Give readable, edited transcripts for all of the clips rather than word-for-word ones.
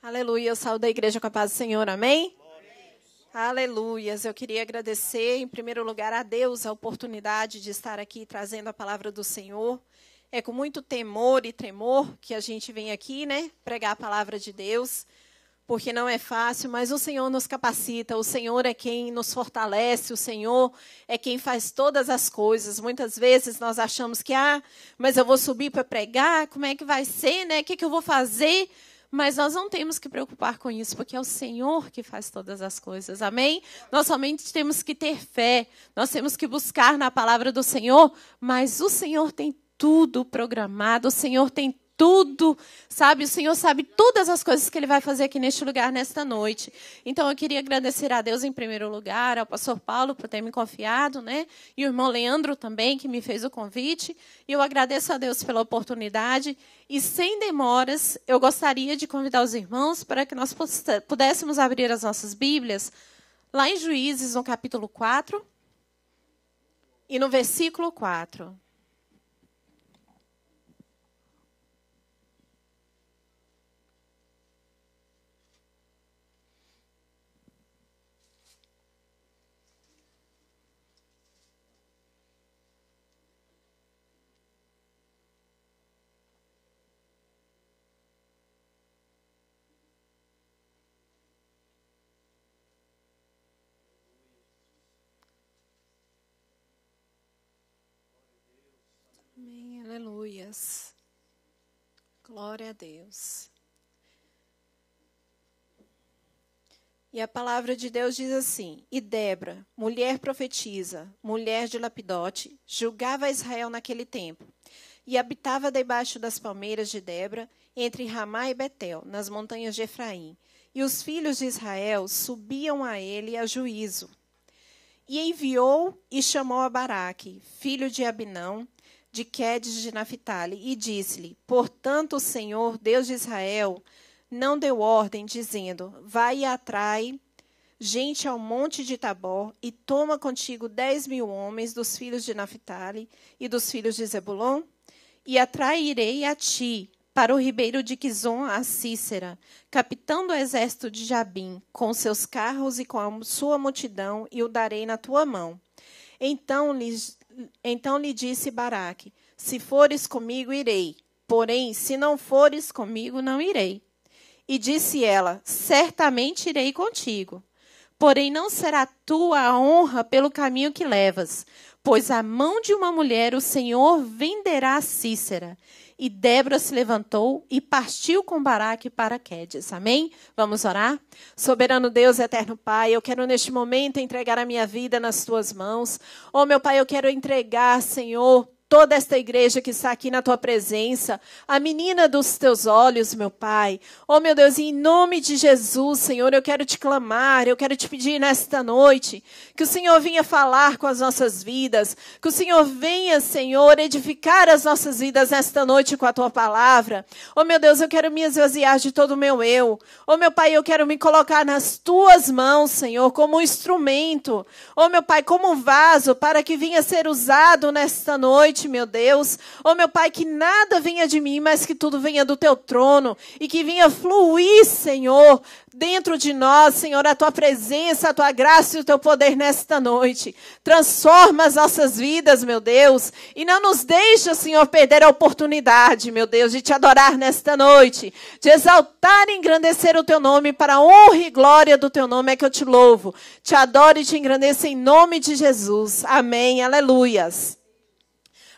Aleluia, eu saúdo a igreja com a paz do Senhor, amém? Aleluias, eu queria agradecer em primeiro lugar a Deus a oportunidade de estar aqui trazendo a palavra do Senhor. É com muito temor e tremor que a gente vem aqui, né, pregar a palavra de Deus, porque não é fácil, mas o Senhor nos capacita, o Senhor é quem nos fortalece, o Senhor é quem faz todas as coisas. Muitas vezes nós achamos que, mas eu vou subir para pregar, como é que vai ser, né? O que eu vou fazer? Mas nós não temos que preocupar com isso, porque é o Senhor que faz todas as coisas, amém? Nós somente temos que ter fé, nós temos que buscar na palavra do Senhor, mas o Senhor tem tudo programado, o Senhor tem tudo, sabe? O Senhor sabe todas as coisas que Ele vai fazer aqui neste lugar, nesta noite. Então, eu queria agradecer a Deus em primeiro lugar, ao pastor Paulo por ter me confiado, né? E o irmão Leandro também, que me fez o convite. E eu agradeço a Deus pela oportunidade. E, sem demoras, eu gostaria de convidar os irmãos para que nós pudéssemos abrir as nossas Bíblias lá em Juízes, no capítulo 4 e no versículo 4. Amém, aleluias. Glória a Deus. E a palavra de Deus diz assim: E Débora, mulher profetisa, mulher de Lapidote, julgava Israel naquele tempo, e habitava debaixo das palmeiras de Débora, entre Ramá e Betel, nas montanhas de Efraim. E os filhos de Israel subiam a ele a juízo. E enviou e chamou a Baraque, filho de Abinão, de Quedes de Naphtali, e disse-lhe: Portanto, o Senhor, Deus de Israel, não deu ordem, dizendo: Vai e atrai gente ao monte de Tabor, e toma contigo 10.000 homens dos filhos de Naphtali e dos filhos de Zebulon, e atrairei a ti, para o ribeiro de Quizon, a Cícera, capitão do exército de Jabim, com seus carros e com a sua multidão, e o darei na tua mão. Então lhe disse Baraque: Se fores comigo, irei. Porém, se não fores comigo, não irei. E disse ela: Certamente irei contigo. Porém, não será tua a honra pelo caminho que levas, pois a mão de uma mulher o Senhor venderá a Cícera. E Débora se levantou e partiu com Baraque para Quedes. Amém? Vamos orar? Soberano Deus, eterno Pai, eu quero neste momento entregar a minha vida nas tuas mãos. Oh, meu Pai, eu quero entregar, Senhor, toda esta igreja que está aqui na tua presença, a menina dos teus olhos, meu Pai. Oh, meu Deus, em nome de Jesus, Senhor, eu quero te clamar, eu quero te pedir nesta noite que o Senhor venha falar com as nossas vidas, que o Senhor venha, Senhor, edificar as nossas vidas nesta noite com a tua palavra. Oh, meu Deus, eu quero me esvaziar de todo o meu eu. Oh, meu Pai, eu quero me colocar nas tuas mãos, Senhor, como um instrumento. Oh, meu Pai, como um vaso para que venha ser usado nesta noite, meu Deus. Oh, meu Pai, que nada venha de mim, mas que tudo venha do teu trono e que venha fluir, Senhor, dentro de nós, Senhor, a tua presença, a tua graça e o teu poder nesta noite. Transforma as nossas vidas, meu Deus, e não nos deixa, Senhor, perder a oportunidade, meu Deus, de te adorar nesta noite, de exaltar e engrandecer o teu nome, para a honra e glória do teu nome é que eu te louvo, te adoro e te engrandeço em nome de Jesus. Amém, aleluias.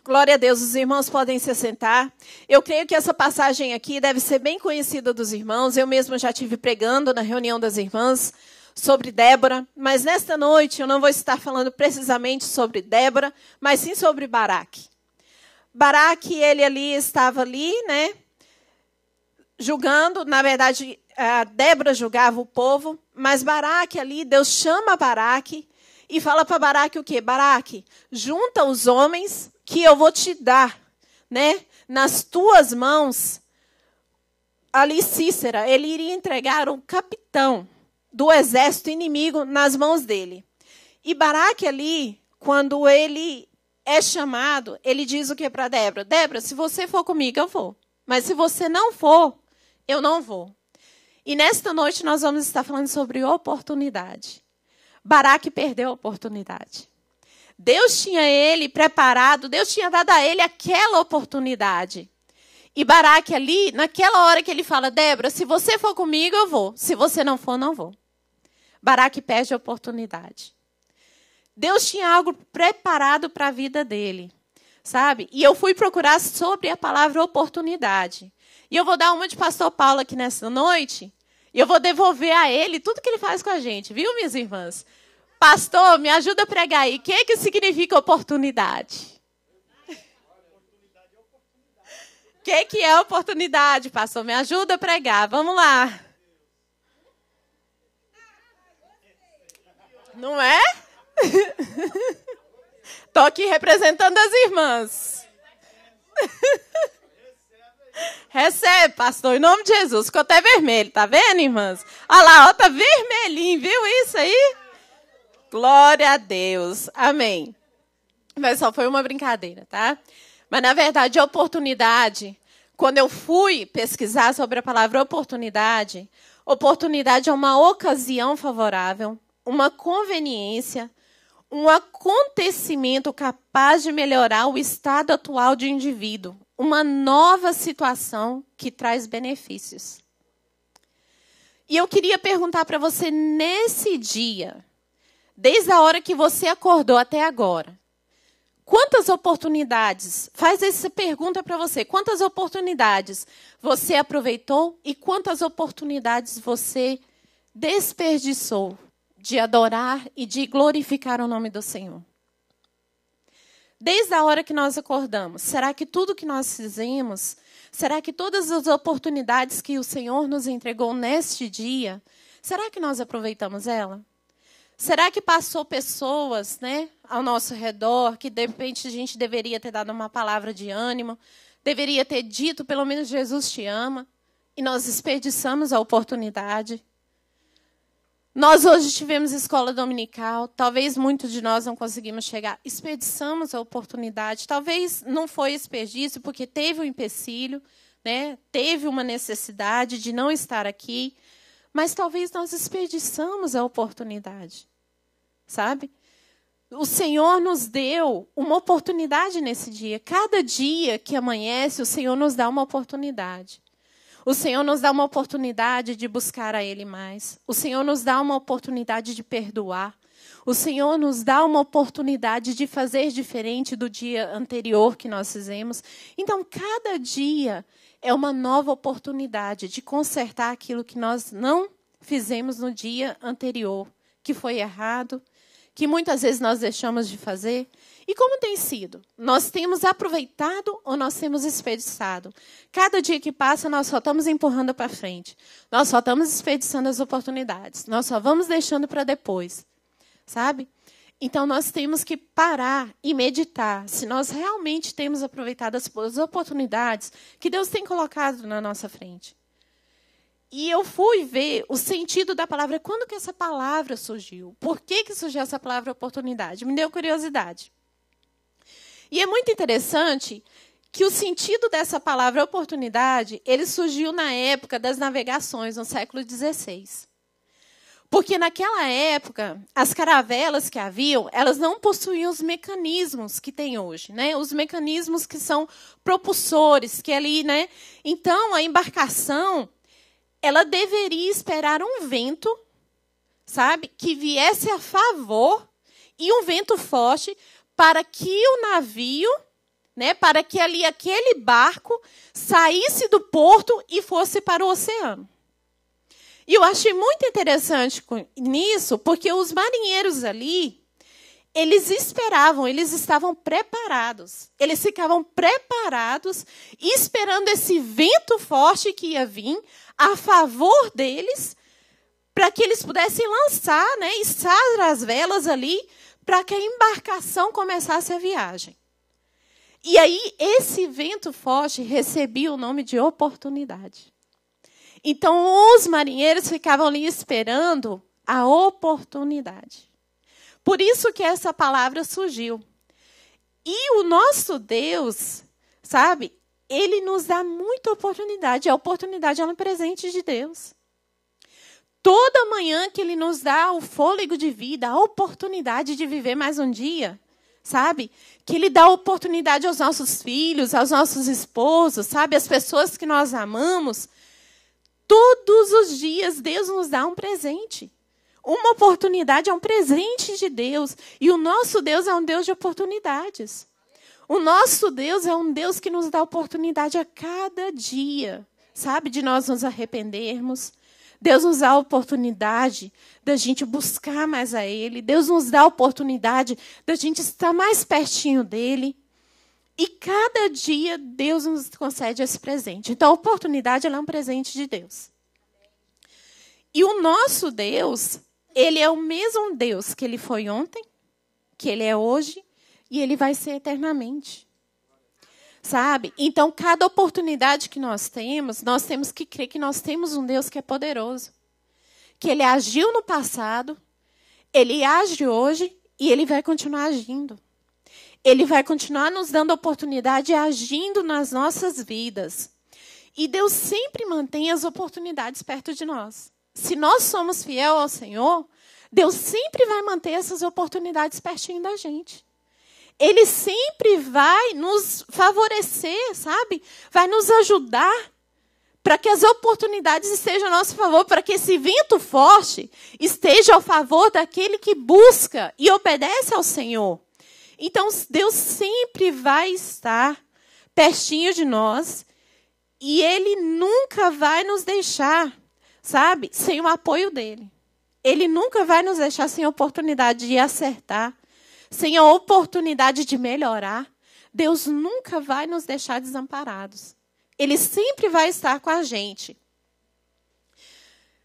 Glória a Deus, os irmãos podem se assentar. Eu creio que essa passagem aqui deve ser bem conhecida dos irmãos. Eu mesma já estive pregando na reunião das irmãs sobre Débora, mas nesta noite eu não vou estar falando precisamente sobre Débora, mas sim sobre Baraque. Baraque, ele ali estava ali, né, julgando. Na verdade, Débora julgava o povo, mas Baraque ali, Deus chama Baraque e fala para Baraque o quê? Baraque, junta os homens que eu vou te dar, né, nas tuas mãos. Ali Cícera, ele iria entregar o capitão do exército inimigo nas mãos dele. E Baraque ali, quando ele é chamado, ele diz o que para Débora? Débora, se você for comigo, eu vou. Mas se você não for, eu não vou. E nesta noite nós vamos estar falando sobre oportunidade. Baraque perdeu a oportunidade. Deus tinha ele preparado, Deus tinha dado a ele aquela oportunidade. E Baraque ali, naquela hora que ele fala, Débora, se você for comigo, eu vou. Se você não for, não vou. Baraque perde a oportunidade. Deus tinha algo preparado para a vida dele, sabe? E eu fui procurar sobre a palavra oportunidade. E eu vou dar uma de pastor Paulo aqui nessa noite, e eu vou devolver a ele tudo que ele faz com a gente, viu, minhas irmãs? Pastor, me ajuda a pregar aí. O que significa oportunidade? O que é oportunidade, pastor? Me ajuda a pregar. Vamos lá. Não é? Estou aqui representando as irmãs. Recebe, pastor, em nome de Jesus. Ficou até vermelho, tá vendo, irmãs? Olha lá, ó, tá vermelhinho, viu isso aí? Glória a Deus. Amém. Mas só foi uma brincadeira, tá? Mas, na verdade, a oportunidade, quando eu fui pesquisar sobre a palavra oportunidade, oportunidade é uma ocasião favorável, uma conveniência, um acontecimento capaz de melhorar o estado atual de um indivíduo, uma nova situação que traz benefícios. E eu queria perguntar para você nesse dia, desde a hora que você acordou até agora, quantas oportunidades, faz essa pergunta para você, quantas oportunidades você aproveitou e quantas oportunidades você desperdiçou de adorar e de glorificar o nome do Senhor? Desde a hora que nós acordamos, será que tudo que nós fizemos, será que todas as oportunidades que o Senhor nos entregou neste dia, será que nós aproveitamos ela? Será que passou pessoas, né, ao nosso redor, que de repente a gente deveria ter dado uma palavra de ânimo, deveria ter dito, pelo menos Jesus te ama, e nós desperdiçamos a oportunidade? Nós hoje tivemos escola dominical, talvez muitos de nós não conseguimos chegar, desperdiçamos a oportunidade, talvez não foi desperdício porque teve um empecilho, né? Teve uma necessidade de não estar aqui, mas talvez nós desperdiçamos a oportunidade, sabe? O Senhor nos deu uma oportunidade nesse dia, cada dia que amanhece o Senhor nos dá uma oportunidade. O Senhor nos dá uma oportunidade de buscar a Ele mais. O Senhor nos dá uma oportunidade de perdoar. O Senhor nos dá uma oportunidade de fazer diferente do dia anterior que nós fizemos. Então, cada dia é uma nova oportunidade de consertar aquilo que nós não fizemos no dia anterior, que foi errado, que muitas vezes nós deixamos de fazer. E como tem sido? Nós temos aproveitado ou nós temos desperdiçado? Cada dia que passa, nós só estamos empurrando para frente. Nós só estamos desperdiçando as oportunidades. Nós só vamos deixando para depois. Sabe? Então, nós temos que parar e meditar se nós realmente temos aproveitado as oportunidades que Deus tem colocado na nossa frente. E eu fui ver o sentido da palavra. Quando que essa palavra surgiu? Por que surgiu essa palavra oportunidade? Me deu curiosidade. E é muito interessante que o sentido dessa palavra oportunidade, ele surgiu na época das navegações, no século XVI. Porque naquela época, as caravelas que haviam, elas não possuíam os mecanismos que tem hoje, né? Os mecanismos que são propulsores, que ali, né? Então, a embarcação, ela deveria esperar um vento, sabe? Que viesse a favor, e um vento forte, para que o navio, né, para que ali aquele barco saísse do porto e fosse para o oceano. E eu achei muito interessante nisso, porque os marinheiros ali, eles esperavam, eles estavam preparados. Eles ficavam preparados, esperando esse vento forte que ia vir a favor deles, para que eles pudessem lançar, né, içar as velas ali, para que a embarcação começasse a viagem. E aí, esse vento forte recebia o nome de oportunidade. Então, os marinheiros ficavam ali esperando a oportunidade. Por isso que essa palavra surgiu. E o nosso Deus, sabe, Ele nos dá muita oportunidade. A oportunidade é um presente de Deus. Toda manhã que Ele nos dá o fôlego de vida, a oportunidade de viver mais um dia, sabe? Que Ele dá oportunidade aos nossos filhos, aos nossos esposos, sabe? As pessoas que nós amamos. Todos os dias Deus nos dá um presente. Uma oportunidade é um presente de Deus. E o nosso Deus é um Deus de oportunidades. O nosso Deus é um Deus que nos dá oportunidade a cada dia, sabe? De nós nos arrependermos. Deus nos dá a oportunidade da gente buscar mais a Ele. Deus nos dá a oportunidade da gente estar mais pertinho dEle. E cada dia Deus nos concede esse presente. Então, a oportunidade ela é um presente de Deus. E o nosso Deus, Ele é o mesmo Deus que Ele foi ontem, que Ele é hoje, e Ele vai ser eternamente. Sabe? Então, cada oportunidade que nós temos que crer que nós temos um Deus que é poderoso. Que Ele agiu no passado, Ele age hoje e Ele vai continuar agindo. Ele vai continuar nos dando oportunidade e agindo nas nossas vidas. E Deus sempre mantém as oportunidades perto de nós. Se nós somos fiéis ao Senhor, Deus sempre vai manter essas oportunidades pertinho da gente. Ele sempre vai nos favorecer, sabe? Vai nos ajudar para que as oportunidades estejam a nosso favor, para que esse vento forte esteja ao favor daquele que busca e obedece ao Senhor. Então, Deus sempre vai estar pertinho de nós e Ele nunca vai nos deixar, sabe, sem o apoio dEle. Ele nunca vai nos deixar sem a oportunidade de acertar, sem a oportunidade de melhorar. Deus nunca vai nos deixar desamparados. Ele sempre vai estar com a gente.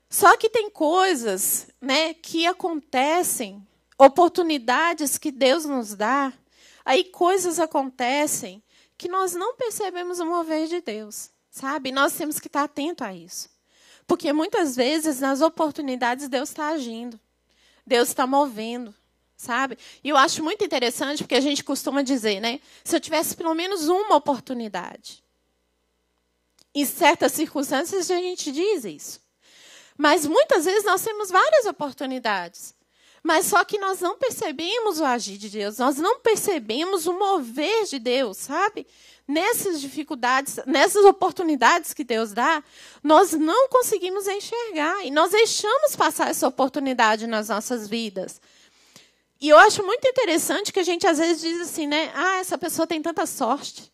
Só que tem coisas, né, que acontecem, oportunidades que Deus nos dá, aí coisas acontecem que nós não percebemos o mover de Deus, sabe? Nós temos que estar atento a isso. Porque muitas vezes, nas oportunidades, Deus está agindo. Deus está movendo, sabe? E eu acho muito interessante, porque a gente costuma dizer, né? Se eu tivesse pelo menos uma oportunidade. Em certas circunstâncias, a gente diz isso. Mas muitas vezes nós temos várias oportunidades. Mas só que nós não percebemos o agir de Deus. Nós não percebemos o mover de Deus, sabe? Nessas dificuldades, nessas oportunidades que Deus dá, nós não conseguimos enxergar. E nós deixamos passar essa oportunidade nas nossas vidas. E eu acho muito interessante que a gente às vezes diz assim, né? Ah, essa pessoa tem tanta sorte.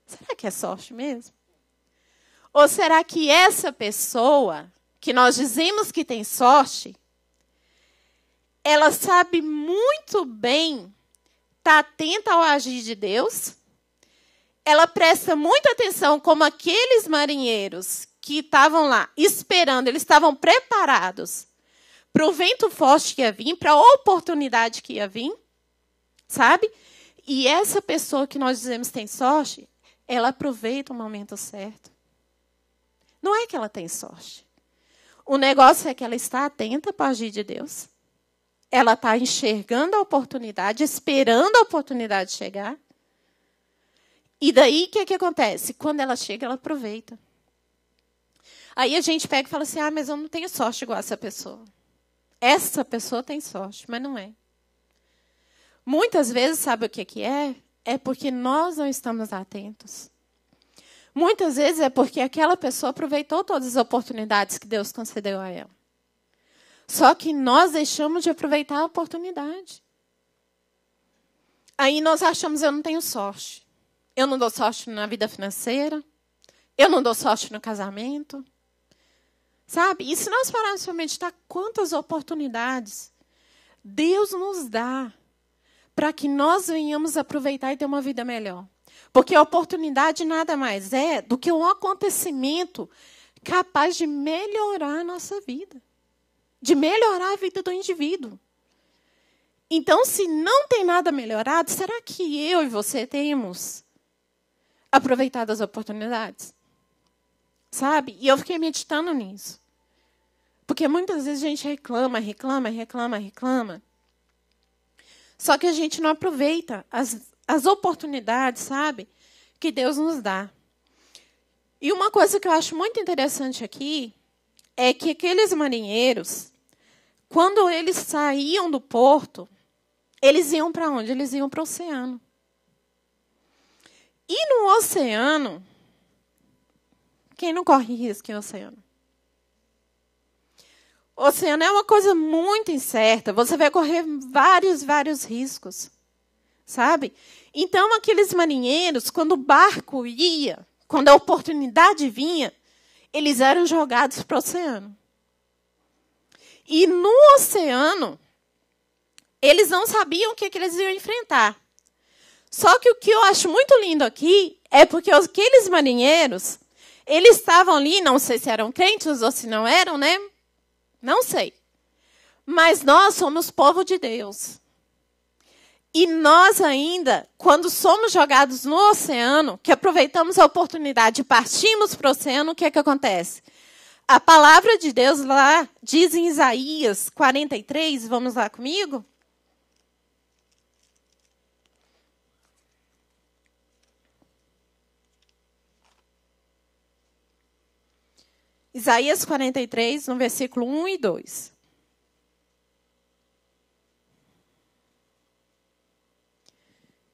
Será que é sorte mesmo? Ou será que essa pessoa, que nós dizemos que tem sorte, ela sabe muito bem estar atenta ao agir de Deus? Ela presta muita atenção como aqueles marinheiros que estavam lá esperando, eles estavam preparados para o vento forte que ia vir, para a oportunidade que ia vir, sabe? E essa pessoa que nós dizemos tem sorte, ela aproveita o momento certo. Não é que ela tem sorte. O negócio é que ela está atenta para o agir de Deus. Ela está enxergando a oportunidade, esperando a oportunidade chegar. E daí, o que acontece? Quando ela chega, ela aproveita. Aí a gente pega e fala assim, ah, mas eu não tenho sorte igual essa pessoa. Essa pessoa tem sorte, mas não é. Muitas vezes, sabe o que é? É porque nós não estamos atentos. Muitas vezes é porque aquela pessoa aproveitou todas as oportunidades que Deus concedeu a ela. Só que nós deixamos de aproveitar a oportunidade. Aí nós achamos, eu não tenho sorte. Eu não dou sorte na vida financeira. Eu não dou sorte no casamento. Sabe? E se nós pararmos para meditar quantas oportunidades Deus nos dá para que nós venhamos aproveitar e ter uma vida melhor. Porque a oportunidade nada mais é do que um acontecimento capaz de melhorar a nossa vida. De melhorar a vida do indivíduo. Então, se não tem nada melhorado, será que eu e você temos aproveitado as oportunidades? Sabe? E eu fiquei meditando nisso. Porque muitas vezes a gente reclama. Só que a gente não aproveita as oportunidades, sabe? Que Deus nos dá. E uma coisa que eu acho muito interessante aqui é que aqueles marinheiros, quando eles saíam do porto, eles iam para onde? Eles iam para o oceano. E no oceano, quem não corre risco em oceano? O oceano é uma coisa muito incerta. Você vai correr vários riscos. Sabe? Então, aqueles marinheiros, quando o barco ia, quando a oportunidade vinha, eles eram jogados para o oceano. E no oceano, eles não sabiam o que eles iam enfrentar. Só que o que eu acho muito lindo aqui é porque aqueles marinheiros, eles estavam ali, não sei se eram crentes ou se não eram, né? Não sei. Mas nós somos povo de Deus. E nós ainda, quando somos jogados no oceano, que aproveitamos a oportunidade e partimos para o oceano, o que é que acontece? A palavra de Deus lá diz em Isaías 43, vamos lá comigo? Isaías 43, no versículo 1 e 2.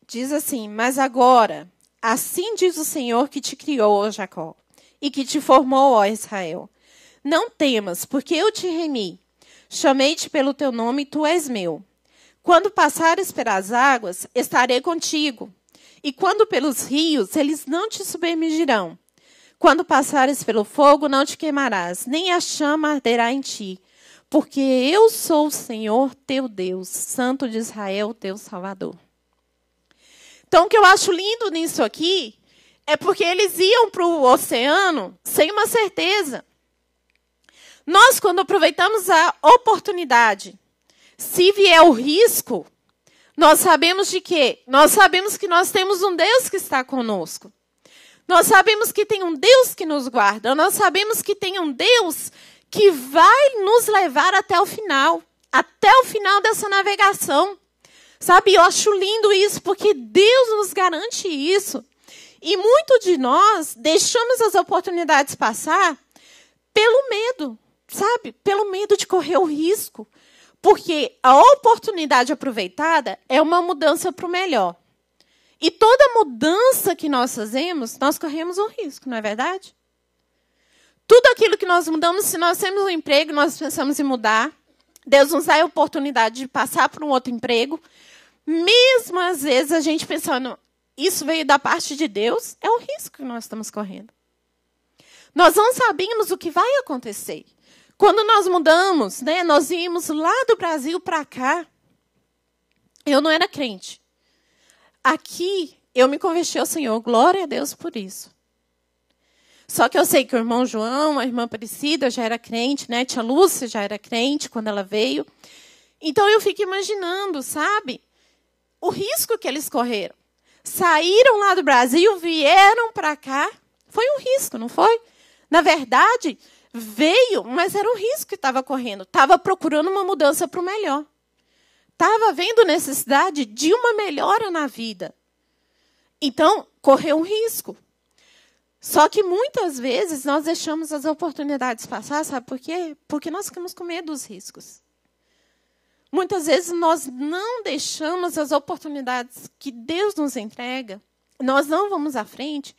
Diz assim: mas agora, assim diz o Senhor que te criou, ó Jacó, e que te formou, ó Israel. Não temas, porque eu te remi. Chamei-te pelo teu nome e tu és meu. Quando passares pelas águas, estarei contigo. E quando pelos rios, eles não te submergirão. Quando passares pelo fogo, não te queimarás, nem a chama arderá em ti. Porque eu sou o Senhor teu Deus, Santo de Israel, teu Salvador. Então, o que eu acho lindo nisso aqui é porque eles iam para o oceano sem uma certeza. Nós, quando aproveitamos a oportunidade, se vier o risco, nós sabemos de quê? Nós sabemos que nós temos um Deus que está conosco. Nós sabemos que tem um Deus que nos guarda. Nós sabemos que tem um Deus que vai nos levar até o final dessa navegação. Sabe, eu acho lindo isso, porque Deus nos garante isso. E muito de nós deixamos as oportunidades passar pelo medo, sabe? Pelo medo de correr o risco. Porque a oportunidade aproveitada é uma mudança para o melhor. E toda mudança que nós fazemos, nós corremos um risco, não é verdade? Tudo aquilo que nós mudamos, se nós temos um emprego, nós pensamos em mudar. Deus nos dá a oportunidade de passar por um outro emprego. Mesmo às vezes a gente pensando, isso veio da parte de Deus, é o risco que nós estamos correndo. Nós não sabemos o que vai acontecer. Quando nós mudamos, né, nós íamos lá do Brasil para cá, eu não era crente. Aqui, eu me converti ao Senhor, glória a Deus por isso. Só que eu sei que o irmão João, a irmã Aparecida já era crente, né? Tia Lúcia já era crente quando ela veio. Então, eu fico imaginando, sabe? O risco que eles correram. Saíram lá do Brasil, vieram para cá. Foi um risco, não foi? Na verdade, veio, mas era um risco que estava correndo. Estava procurando uma mudança para o melhor. Estava vendo necessidade de uma melhora na vida. Então, correu um risco. Só que muitas vezes nós deixamos as oportunidades passar, sabe por quê? Porque nós ficamos com medo dos riscos. Muitas vezes nós não deixamos as oportunidades que Deus nos entrega, nós não vamos à frente,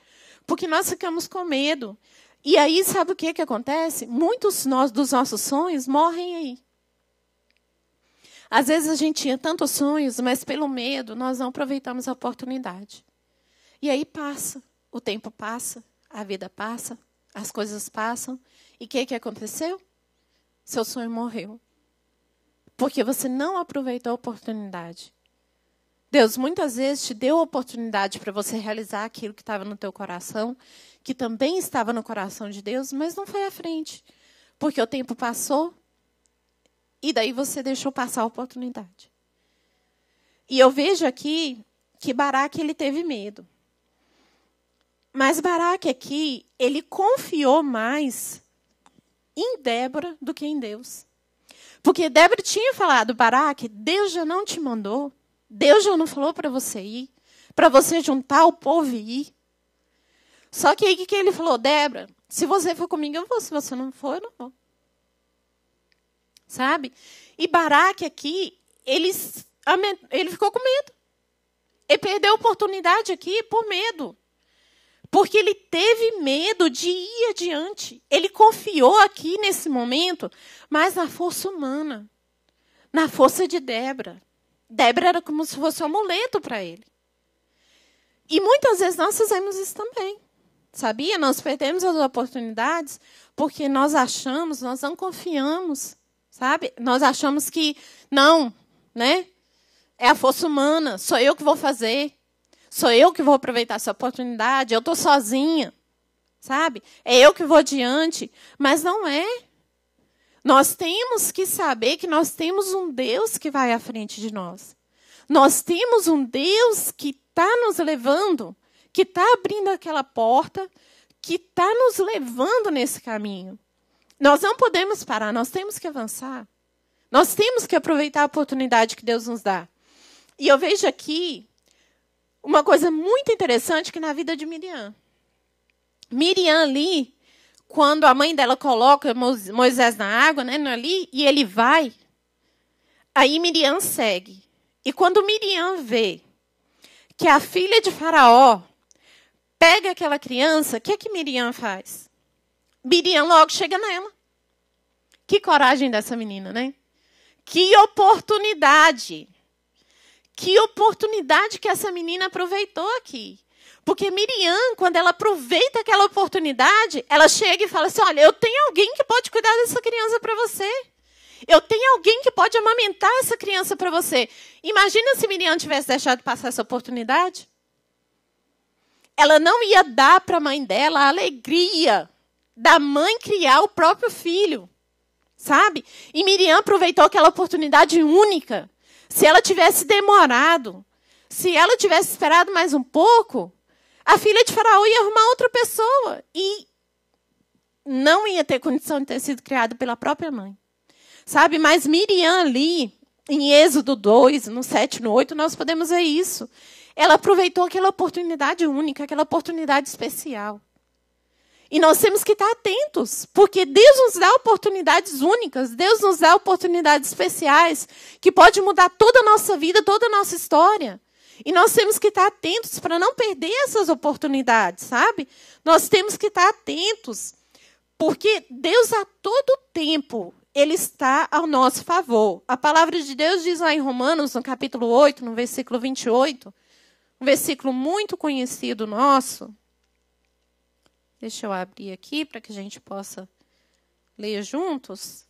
porque nós ficamos com medo. E aí, sabe o que acontece? Muitos dos nossos sonhos morrem aí. Às vezes a gente tinha tantos sonhos, mas pelo medo nós não aproveitamos a oportunidade. E aí passa, o tempo passa, a vida passa, as coisas passam. E o que aconteceu? Seu sonho morreu. Porque você não aproveitou a oportunidade. Deus muitas vezes te deu a oportunidade para você realizar aquilo que estava no teu coração, que também estava no coração de Deus, mas não foi à frente. Porque o tempo passou. E daí você deixou passar a oportunidade. E eu vejo aqui que Baraque ele teve medo. Mas Baraque aqui, ele confiou mais em Débora do que em Deus. Porque Débora tinha falado, Baraque, Deus já não te mandou. Deus já não falou para você ir. Para você juntar o povo e ir. Só que aí o que ele falou? Débora, se você for comigo, eu vou. Se você não for, eu não vou. sabe? E Baraque aqui, ele ficou com medo. Ele perdeu a oportunidade aqui por medo. Porque ele teve medo de ir adiante. Ele confiou aqui, nesse momento, mas na força humana. Na força de Débora. Débora era como se fosse um amuleto para ele. E muitas vezes nós fazemos isso também. Sabia? Nós perdemos as oportunidades porque nós não confiamos. Sabe? Nós achamos que não, né? É a força humana, sou eu que vou fazer. Sou eu que vou aproveitar essa oportunidade, eu estou sozinha, sabe? É eu que vou adiante, mas não é. Nós temos que saber que nós temos um Deus que vai à frente de nós. Nós temos um Deus que está nos levando, que está abrindo aquela porta, que está nos levando nesse caminho. Nós não podemos parar, nós temos que avançar. Nós temos que aproveitar a oportunidade que Deus nos dá. E eu vejo aqui uma coisa muito interessante que na vida de Miriam. Miriam ali, quando a mãe dela coloca Moisés na água, né, ali, e ele vai, aí Miriam segue. E quando Miriam vê que a filha de Faraó pega aquela criança, o que Miriam faz? Miriam logo chega nela. Que coragem dessa menina, né? Que oportunidade! Que oportunidade que essa menina aproveitou aqui. Porque Miriam, quando ela aproveita aquela oportunidade, ela chega e fala assim, olha, eu tenho alguém que pode cuidar dessa criança para você. Eu tenho alguém que pode amamentar essa criança para você. Imagina se Miriam tivesse deixado passar essa oportunidade. Ela não ia dar para a mãe dela a alegria da mãe criar o próprio filho. Sabe? E Miriam aproveitou aquela oportunidade única. Se ela tivesse demorado, se ela tivesse esperado mais um pouco, a filha de Faraó ia arrumar outra pessoa. E não ia ter condição de ter sido criada pela própria mãe. Sabe? Mas Miriam ali, em Êxodo 2, no 7, no 8, nós podemos ver isso. Ela aproveitou aquela oportunidade única, aquela oportunidade especial. E nós temos que estar atentos, porque Deus nos dá oportunidades únicas, Deus nos dá oportunidades especiais, que pode mudar toda a nossa vida, toda a nossa história. E nós temos que estar atentos para não perder essas oportunidades, sabe? Nós temos que estar atentos, porque Deus a todo tempo, Ele está ao nosso favor. A palavra de Deus diz lá em Romanos, no capítulo 8, no versículo 28, um versículo muito conhecido nosso. Deixa eu abrir aqui para que a gente possa ler juntos.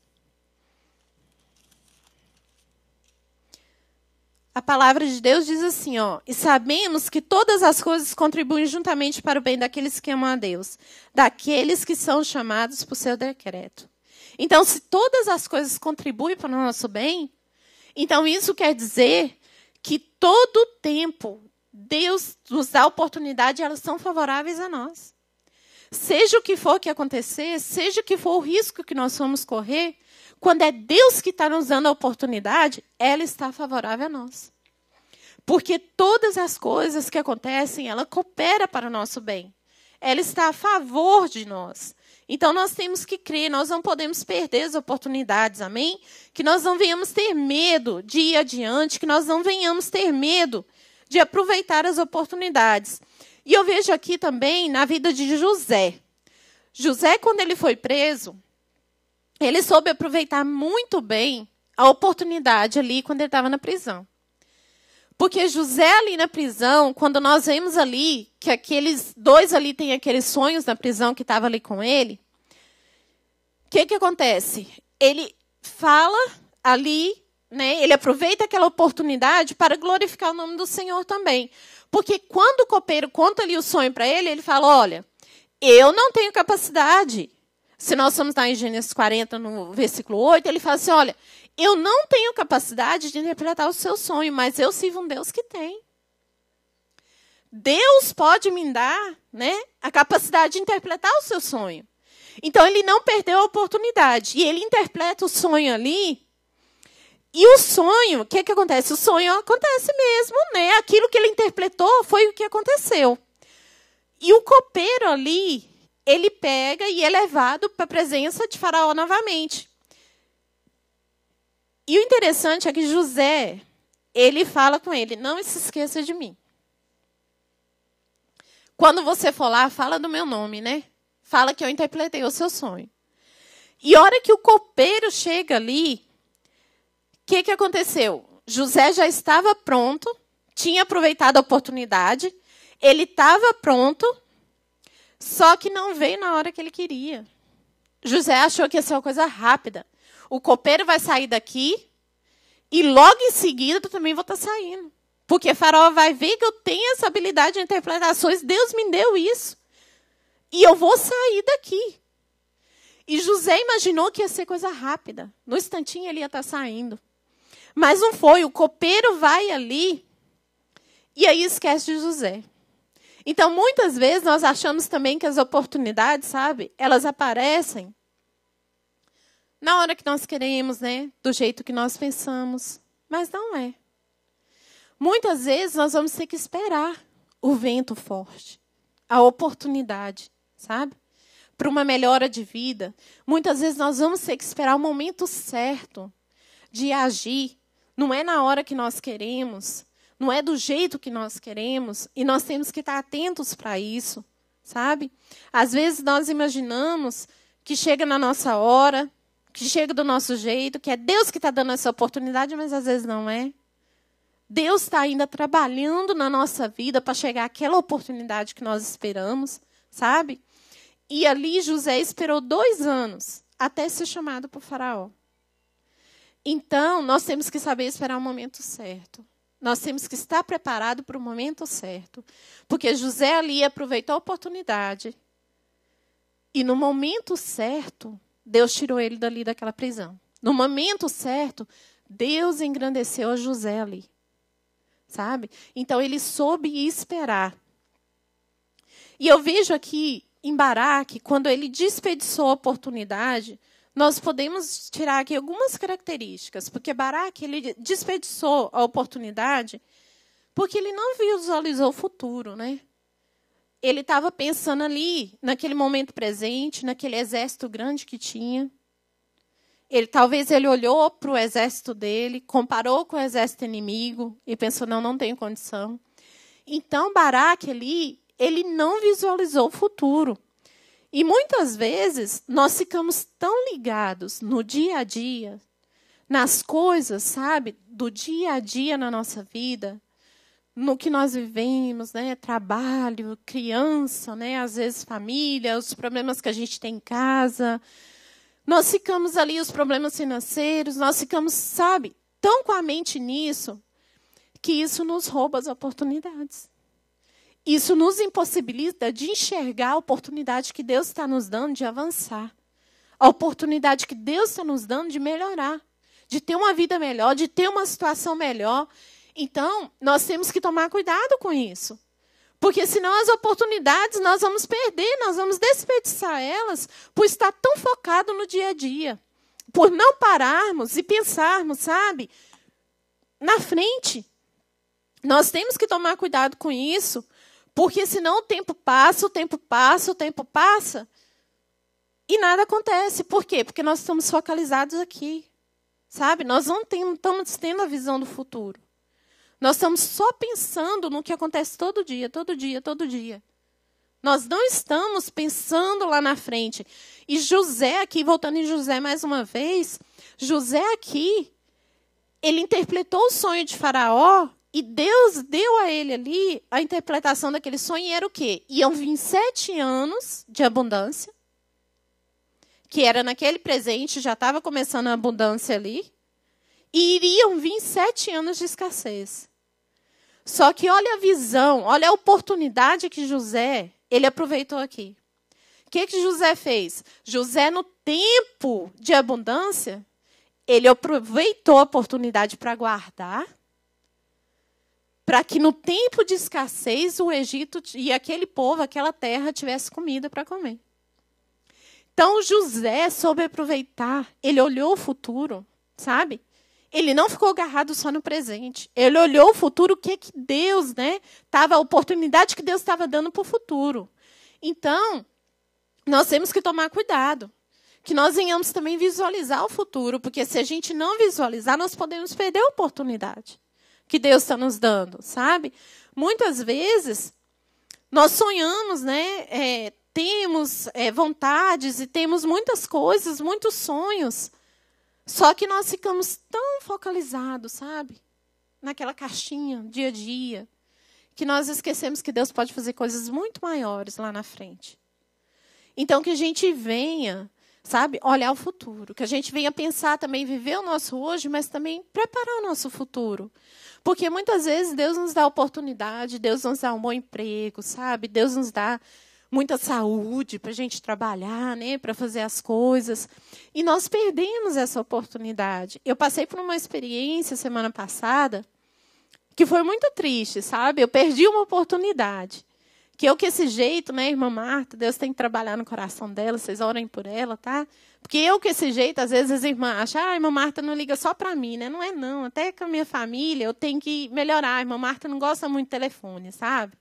A palavra de Deus diz assim, ó, e sabemos que todas as coisas contribuem juntamente para o bem daqueles que amam a Deus, daqueles que são chamados por seu decreto. Então, se todas as coisas contribuem para o nosso bem, então isso quer dizer que todo o tempo Deus nos dá oportunidade e elas são favoráveis a nós. Seja o que for que acontecer, seja o que for o risco que nós vamos correr, quando é Deus que está nos dando a oportunidade, ela está favorável a nós. Porque todas as coisas que acontecem, ela coopera para o nosso bem. Ela está a favor de nós. Então, nós temos que crer, nós não podemos perder as oportunidades, amém? Que nós não venhamos ter medo de ir adiante, que nós não venhamos ter medo de aproveitar as oportunidades. E eu vejo aqui também na vida de José. José, quando ele foi preso, ele soube aproveitar muito bem a oportunidade ali quando ele estava na prisão. Porque José ali na prisão, quando nós vemos ali que aqueles dois ali têm aqueles sonhos na prisão que estavam ali com ele, o que acontece? Ele fala ali, né, ele aproveita aquela oportunidade para glorificar o nome do Senhor também. Porque quando o copeiro conta ali o sonho para ele, ele fala, olha, eu não tenho capacidade. Se nós somos lá em Gênesis 40, no versículo 8, ele fala assim, olha, eu não tenho capacidade de interpretar o seu sonho, mas eu sirvo um Deus que tem. Deus pode me dar, né, a capacidade de interpretar o seu sonho. Então, ele não perdeu a oportunidade. E ele interpreta o sonho ali. E o sonho, o que acontece? O sonho acontece mesmo, né? Aquilo que ele interpretou foi o que aconteceu. E o copeiro ali, ele pega e é levado para a presença de Faraó novamente. E o interessante é que José, ele fala com ele, não se esqueça de mim. Quando você for lá, fala do meu nome, né? Fala que eu interpretei o seu sonho. E a hora que o copeiro chega ali, o que aconteceu? José já estava pronto, tinha aproveitado a oportunidade, ele estava pronto, só que não veio na hora que ele queria. José achou que ia ser uma coisa rápida. O copeiro vai sair daqui e logo em seguida eu também vou estar saindo. Porque Faraó vai ver que eu tenho essa habilidade de interpretações, Deus me deu isso. E eu vou sair daqui. E José imaginou que ia ser coisa rápida. No instantinho ele ia estar saindo. Mas não foi. O copeiro vai ali e aí esquece de José. Então, muitas vezes, nós achamos também que as oportunidades, sabe, elas aparecem na hora que nós queremos, né? Do jeito que nós pensamos. Mas não é. Muitas vezes, nós vamos ter que esperar o vento forte, a oportunidade, sabe? Para uma melhora de vida. Muitas vezes, nós vamos ter que esperar o momento certo de agir. Não é na hora que nós queremos. Não é do jeito que nós queremos. E nós temos que estar atentos para isso, sabe? Às vezes, nós imaginamos que chega na nossa hora, que chega do nosso jeito, que é Deus que está dando essa oportunidade, mas às vezes não é. Deus está ainda trabalhando na nossa vida para chegar àquela oportunidade que nós esperamos, sabe? E ali José esperou 2 anos até ser chamado por Faraó. Então, nós temos que saber esperar o momento certo. Nós temos que estar preparado para o momento certo. Porque José ali aproveitou a oportunidade. E no momento certo, Deus tirou ele dali daquela prisão. No momento certo, Deus engrandeceu a José ali. Sabe? Então, ele soube esperar. E eu vejo aqui em Baraque, quando ele desperdiçou a oportunidade, nós podemos tirar aqui algumas características. Porque Baraque, ele desperdiçou a oportunidade porque ele não visualizou o futuro, né? Ele estava pensando ali, naquele momento presente, naquele exército grande que tinha. Talvez ele olhou para o exército dele, comparou com o exército inimigo e pensou, não tenho condição. Então, Baraque ali, ele não visualizou o futuro. E muitas vezes, nós ficamos tão ligados no dia a dia, nas coisas, sabe, do dia a dia na nossa vida, no que nós vivemos, né, trabalho, criança, né, às vezes família, os problemas que a gente tem em casa. Nós ficamos ali, os problemas financeiros, nós ficamos, sabe, tão com a mente nisso, que isso nos rouba as oportunidades. Isso nos impossibilita de enxergar a oportunidade que Deus está nos dando de avançar. A oportunidade que Deus está nos dando de melhorar, de ter uma vida melhor, de ter uma situação melhor. Então, nós temos que tomar cuidado com isso. Porque senão as oportunidades nós vamos perder, nós vamos desperdiçar elas por estar tão focado no dia a dia. Por não pararmos e pensarmos, sabe, na frente. Nós temos que tomar cuidado com isso, porque senão o tempo passa e nada acontece. Por quê? Porque nós estamos focalizados aqui. Sabe? Nós não estamos tendo a visão do futuro. Nós estamos só pensando no que acontece todo dia. Nós não estamos pensando lá na frente. E José aqui, voltando em José mais uma vez, José aqui, ele interpretou o sonho de Faraó e Deus deu a ele ali a interpretação daquele sonho e era o quê? Iam vir 7 anos de abundância, que era naquele presente, já estava começando a abundância ali, e iriam vir 7 anos de escassez. Só que olha a visão, olha a oportunidade que José, ele aproveitou aqui. O que José fez? José, no tempo de abundância, ele aproveitou a oportunidade para guardar, para que no tempo de escassez o Egito e aquele povo, aquela terra, tivesse comida para comer. Então, José soube aproveitar, ele olhou o futuro, sabe? Ele não ficou agarrado só no presente. Ele olhou o futuro, o que Deus, né? A oportunidade que Deus estava dando para o futuro. Então, nós temos que tomar cuidado. que nós venhamos também visualizar o futuro, porque se a gente não visualizar, nós podemos perder a oportunidade que Deus está nos dando, sabe? Muitas vezes, nós sonhamos, né? Temos vontades e temos muitas coisas, muitos sonhos, só que nós ficamos tão focalizados, sabe? Naquela caixinha, dia a dia, que nós esquecemos que Deus pode fazer coisas muito maiores lá na frente. Então, que a gente venha, sabe, olhar o futuro, que a gente venha pensar também, viver o nosso hoje, mas também preparar o nosso futuro. Porque muitas vezes Deus nos dá oportunidade, Deus nos dá um bom emprego, sabe? Deus nos dá muita saúde para a gente trabalhar, né, para fazer as coisas. E nós perdemos essa oportunidade. Eu passei por uma experiência semana passada que foi muito triste, sabe? Eu perdi uma oportunidade. Que eu, com esse jeito, né, irmã Marta, Deus tem que trabalhar no coração dela, vocês orem por ela, tá? Porque eu, com esse jeito, às vezes as irmãs acham, a irmã Marta não liga só para mim, né? Não é não, até com a minha família eu tenho que melhorar. A irmã Marta não gosta muito de telefone, sabe?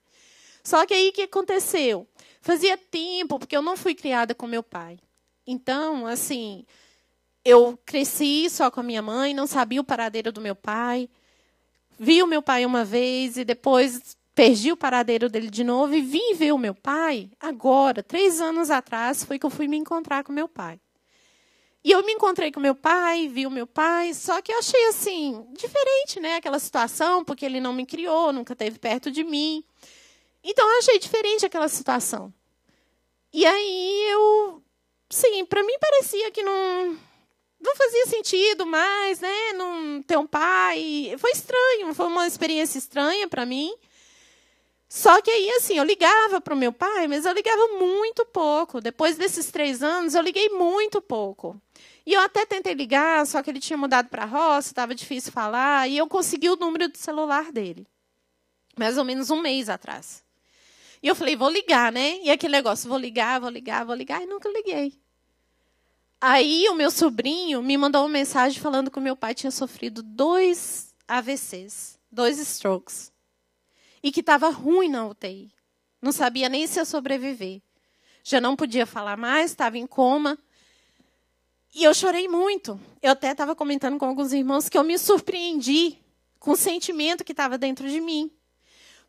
Só que aí, o que aconteceu? Fazia tempo, porque eu não fui criada com meu pai. Então, assim, eu cresci só com a minha mãe, não sabia o paradeiro do meu pai. Vi o meu pai uma vez e depois perdi o paradeiro dele de novo e vim ver o meu pai agora, 3 anos atrás, foi que eu fui me encontrar com meu pai. E eu me encontrei com meu pai, vi o meu pai, só que eu achei assim, diferente, né, aquela situação, porque ele não me criou, nunca esteve perto de mim. Então eu achei diferente aquela situação. E aí sim, para mim parecia que não fazia sentido mais, né, não ter um pai. Foi estranho, foi uma experiência estranha para mim. Só que aí, assim, eu ligava para o meu pai, mas eu ligava muito pouco. Depois desses 3 anos, eu liguei muito pouco. E eu até tentei ligar, só que ele tinha mudado para a roça, estava difícil falar, e eu consegui o número do celular dele. Mais ou menos 1 mês atrás. E eu falei, vou ligar, né? E aquele negócio, vou ligar, e nunca liguei. Aí o meu sobrinho me mandou uma mensagem falando que o meu pai tinha sofrido 2 AVCs, 2 strokes. E que estava ruim na UTI. Não sabia nem se ia sobreviver. Já não podia falar mais, estava em coma. E eu chorei muito. Eu até estava comentando com alguns irmãos que eu me surpreendi com o sentimento que estava dentro de mim.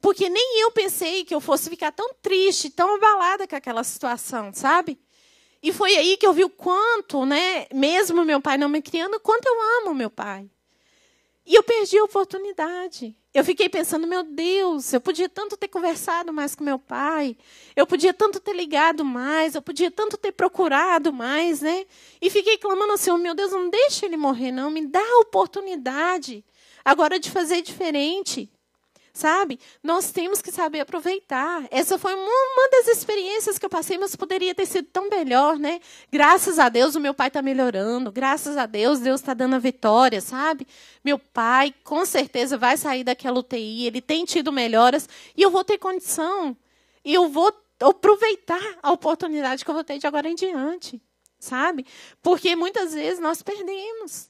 Porque nem eu pensei que eu fosse ficar tão triste, tão abalada com aquela situação, sabe? E foi aí que eu vi o quanto, né, mesmo meu pai não me criando, o quanto eu amo meu pai. E eu perdi a oportunidade. Eu fiquei pensando, meu Deus, eu podia tanto ter conversado mais com meu pai, eu podia tanto ter ligado mais, eu podia tanto ter procurado mais, né? E fiquei clamando ao Senhor, meu Deus, não deixa ele morrer, não, me dá a oportunidade agora de fazer diferente. Sabe? Nós temos que saber aproveitar. Essa foi uma das experiências que eu passei, mas poderia ter sido tão melhor, né? Graças a Deus, o meu pai está melhorando. Graças a Deus, Deus está dando a vitória, sabe? Meu pai, com certeza, vai sair daquela UTI. Ele tem tido melhoras. E eu vou ter condição. E eu vou aproveitar a oportunidade que eu vou ter de agora em diante, sabe? Porque muitas vezes nós perdemos.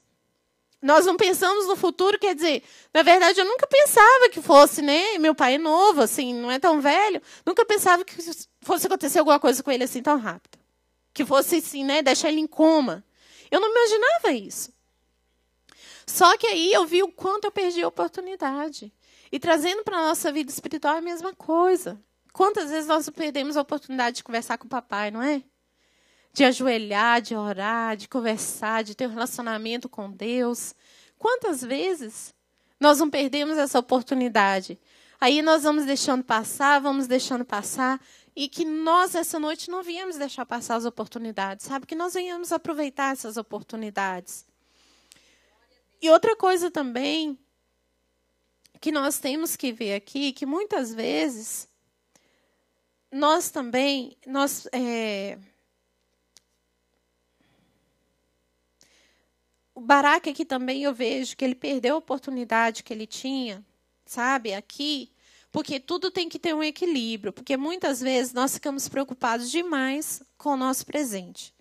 Nós não pensamos no futuro, quer dizer, na verdade, eu nunca pensava que fosse, né? Meu pai é novo, assim, não é tão velho. Nunca pensava que fosse acontecer alguma coisa com ele assim tão rápido. Que fosse, assim, né? Deixar ele em coma. Eu não imaginava isso. Só que aí eu vi o quanto eu perdi a oportunidade. E trazendo para a nossa vida espiritual é a mesma coisa. Quantas vezes nós perdemos a oportunidade de conversar com o papai, não é? De ajoelhar, de orar, de conversar, de ter um relacionamento com Deus. Quantas vezes nós não perdemos essa oportunidade? Aí nós vamos deixando passar, e que nós, essa noite, não viemos deixar passar as oportunidades, sabe? Que nós venhamos aproveitar essas oportunidades. E outra coisa também que nós temos que ver aqui, que muitas vezes nós também, o Baraque aqui também eu vejo que ele perdeu a oportunidade que ele tinha, sabe, aqui, porque tudo tem que ter um equilíbrio, porque muitas vezes nós ficamos preocupados demais com o nosso presente.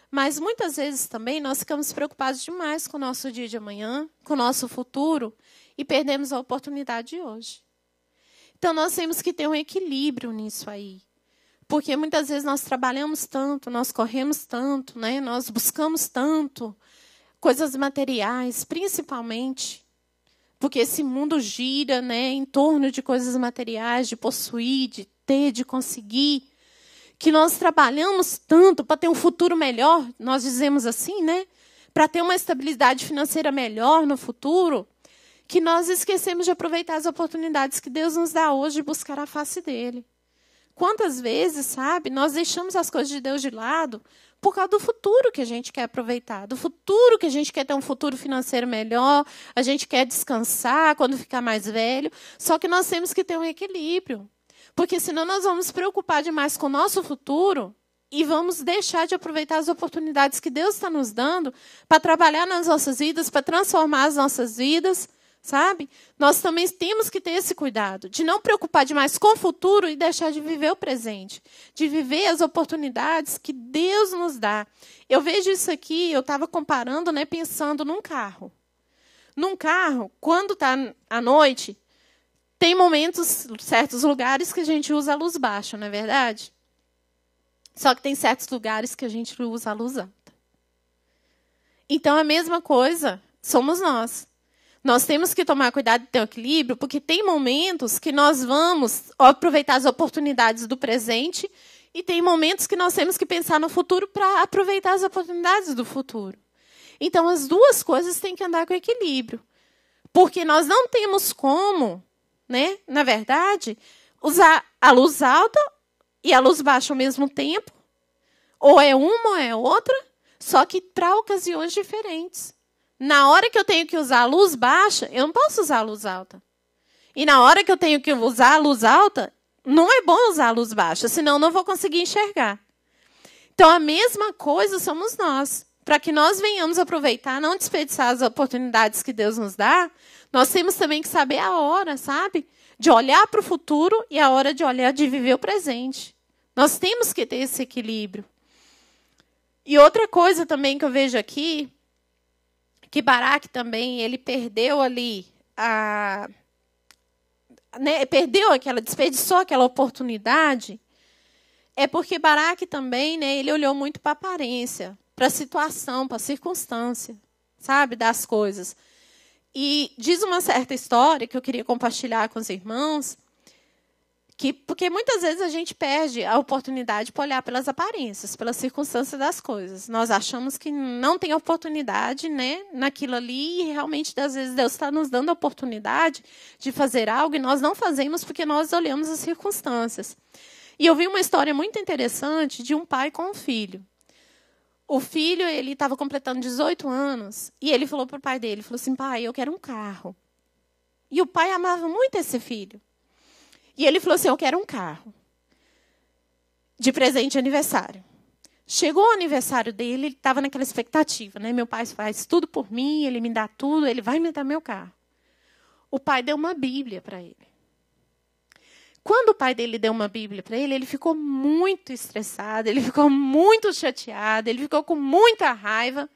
Mas muitas vezes também nós ficamos preocupados demais com o nosso dia de amanhã, com o nosso futuro, e perdemos a oportunidade de hoje. Então nós temos que ter um equilíbrio nisso aí. Porque muitas vezes nós trabalhamos tanto, nós corremos tanto, né? Nós buscamos tanto coisas materiais, principalmente, porque esse mundo gira, né, em torno de coisas materiais, de possuir, de ter, de conseguir, que nós trabalhamos tanto para ter um futuro melhor, nós dizemos assim, né? Para ter uma estabilidade financeira melhor no futuro, que nós esquecemos de aproveitar as oportunidades que Deus nos dá hoje de buscar a face dele. Quantas vezes, sabe, nós deixamos as coisas de Deus de lado por causa do futuro que a gente quer aproveitar, do futuro que a gente quer ter um futuro financeiro melhor, a gente quer descansar quando ficar mais velho, só que nós temos que ter um equilíbrio, porque senão nós vamos nos preocupar demais com o nosso futuro e vamos deixar de aproveitar as oportunidades que Deus está nos dando para trabalhar nas nossas vidas, para transformar as nossas vidas, sabe? Nós também temos que ter esse cuidado de não preocupar demais com o futuro e deixar de viver o presente, de viver as oportunidades que Deus nos dá. Eu vejo isso aqui, eu estava comparando, né, pensando num carro. Num carro, quando está à noite, tem momentos, certos lugares que a gente usa a luz baixa, não é verdade? Só que tem certos lugares que a gente usa a luz alta. Então, a mesma coisa somos nós. Nós temos que tomar cuidado de ter um equilíbrio, porque tem momentos que nós vamos aproveitar as oportunidades do presente e tem momentos que nós temos que pensar no futuro para aproveitar as oportunidades do futuro. Então, as duas coisas têm que andar com equilíbrio, porque nós não temos como, né, na verdade, usar a luz alta e a luz baixa ao mesmo tempo, ou é uma ou é outra, só que para ocasiões diferentes. Na hora que eu tenho que usar a luz baixa, eu não posso usar a luz alta. E na hora que eu tenho que usar a luz alta, não é bom usar a luz baixa, senão eu não vou conseguir enxergar. Então, a mesma coisa somos nós. Para que nós venhamos aproveitar, não desperdiçar as oportunidades que Deus nos dá, nós temos também que saber a hora, sabe? De olhar para o futuro e a hora de viver o presente. Nós temos que ter esse equilíbrio. E outra coisa também que eu vejo aqui, que Baraque também, ele perdeu ali desperdiçou aquela oportunidade, é porque Baraque também, né, ele olhou muito para a aparência, para a situação, para a circunstância, sabe, das coisas. E diz uma certa história que eu queria compartilhar com os irmãos, porque muitas vezes a gente perde a oportunidade para olhar pelas aparências, pelas circunstâncias das coisas. Nós achamos que não tem oportunidade, né, naquilo ali, e realmente, às vezes, Deus está nos dando a oportunidade de fazer algo e nós não fazemos porque nós olhamos as circunstâncias. E eu vi uma história muito interessante de um pai com um filho. O filho, ele estava completando 18 anos e ele falou para o pai dele, falou assim, pai, eu quero um carro. E o pai amava muito esse filho. E ele falou assim, eu quero um carro de presente de aniversário. Chegou o aniversário dele, ele estava naquela expectativa, né? Meu pai faz tudo por mim, ele me dá tudo, ele vai me dar meu carro. O pai deu uma Bíblia para ele. Quando o pai dele deu uma Bíblia para ele, ele ficou muito estressado, ele ficou muito chateado, ele ficou com muita raiva.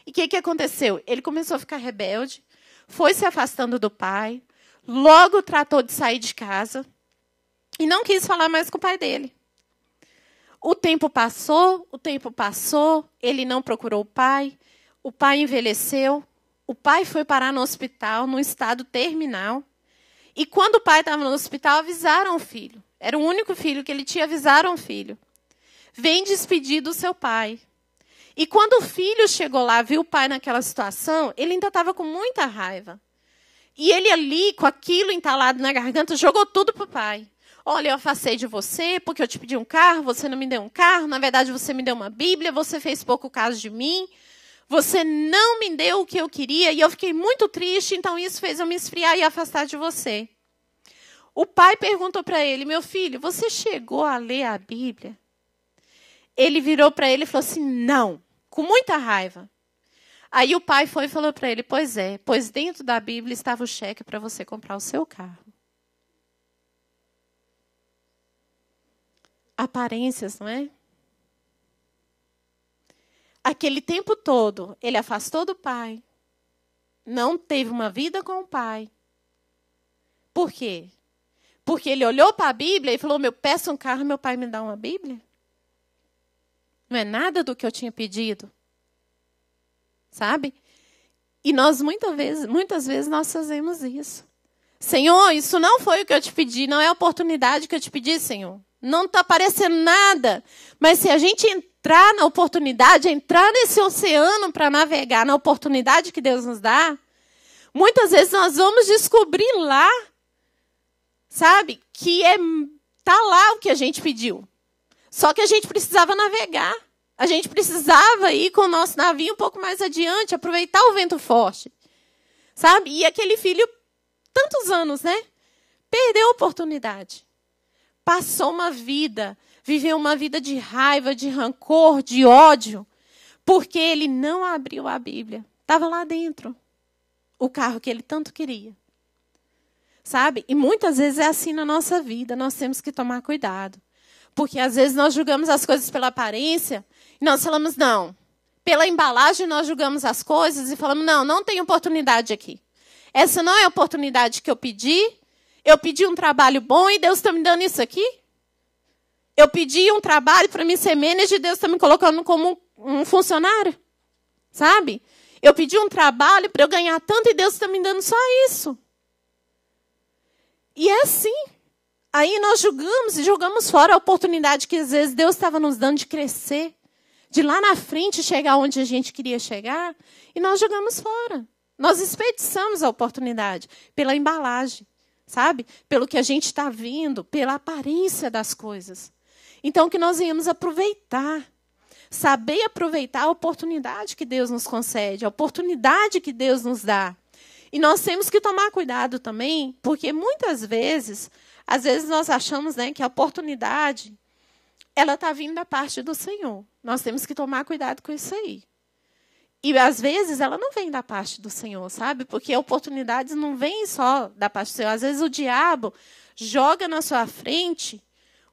E o que aconteceu? Ele começou a ficar rebelde, foi se afastando do pai, logo tratou de sair de casa e não quis falar mais com o pai dele. O tempo passou, ele não procurou o pai envelheceu, o pai foi parar no hospital, num estado terminal. E quando o pai estava no hospital, avisaram o filho. Era o único filho que ele tinha, avisaram o filho. Vem despedir do seu pai. E quando o filho chegou lá, viu o pai naquela situação, ele ainda estava com muita raiva. E ele ali, com aquilo entalado na garganta, jogou tudo para o pai. Olha, eu afastei de você porque eu te pedi um carro, você não me deu um carro, na verdade você me deu uma Bíblia, você fez pouco caso de mim, você não me deu o que eu queria e eu fiquei muito triste, então isso fez eu me esfriar e afastar de você. O pai perguntou para ele, meu filho, você chegou a ler a Bíblia? Ele virou para ele e falou assim, não, com muita raiva. Aí o pai foi e falou para ele, pois dentro da Bíblia estava o cheque para você comprar o seu carro. Aparências, não é? Aquele tempo todo, ele afastou do pai, não teve uma vida com o pai. Por quê? Porque ele olhou para a Bíblia e falou, peço um carro, meu pai me dá uma Bíblia? Não é nada do que eu tinha pedido. Sabe? E nós, muitas vezes, nós fazemos isso. Senhor, isso não foi o que eu te pedi, não é a oportunidade que eu te pedi, Senhor. Não está aparecendo nada. Mas se a gente entrar na oportunidade, entrar nesse oceano para navegar na oportunidade que Deus nos dá, muitas vezes nós vamos descobrir lá, sabe, que tá lá o que a gente pediu. Só que a gente precisava navegar. A gente precisava ir com o nosso navio um pouco mais adiante, aproveitar o vento forte. Sabe? E aquele filho, tantos anos, né? Perdeu a oportunidade. Passou uma vida, viveu uma vida de raiva, de rancor, de ódio, porque ele não abriu a Bíblia. Estava lá dentro o carro que ele tanto queria. Sabe? E muitas vezes é assim na nossa vida, nós temos que tomar cuidado. Porque às vezes nós julgamos as coisas pela aparência e nós falamos, não. Pela embalagem nós julgamos as coisas e falamos, não tem oportunidade aqui. Essa não é a oportunidade que eu pedi. Eu pedi um trabalho bom e Deus está me dando isso aqui. Eu pedi um trabalho para mim ser manager e Deus está me colocando como um funcionário. Sabe? Eu pedi um trabalho para eu ganhar tanto e Deus está me dando só isso. E é assim. Aí nós julgamos e jogamos fora a oportunidade que às vezes Deus estava nos dando de crescer, de lá na frente chegar onde a gente queria chegar, e nós jogamos fora. Nós desperdiçamos a oportunidade pela embalagem, sabe? Pelo que a gente está vendo, pela aparência das coisas. Então, que nós venhamos aproveitar, saber aproveitar a oportunidade que Deus nos concede, a oportunidade que Deus nos dá. E nós temos que tomar cuidado também, porque muitas vezes, às vezes nós achamos, né, que a oportunidade ela está vindo da parte do Senhor. Nós temos que tomar cuidado com isso aí. E, às vezes, ela não vem da parte do Senhor, sabe? Porque oportunidades não vêm só da parte do Senhor. Às vezes, o diabo joga na sua frente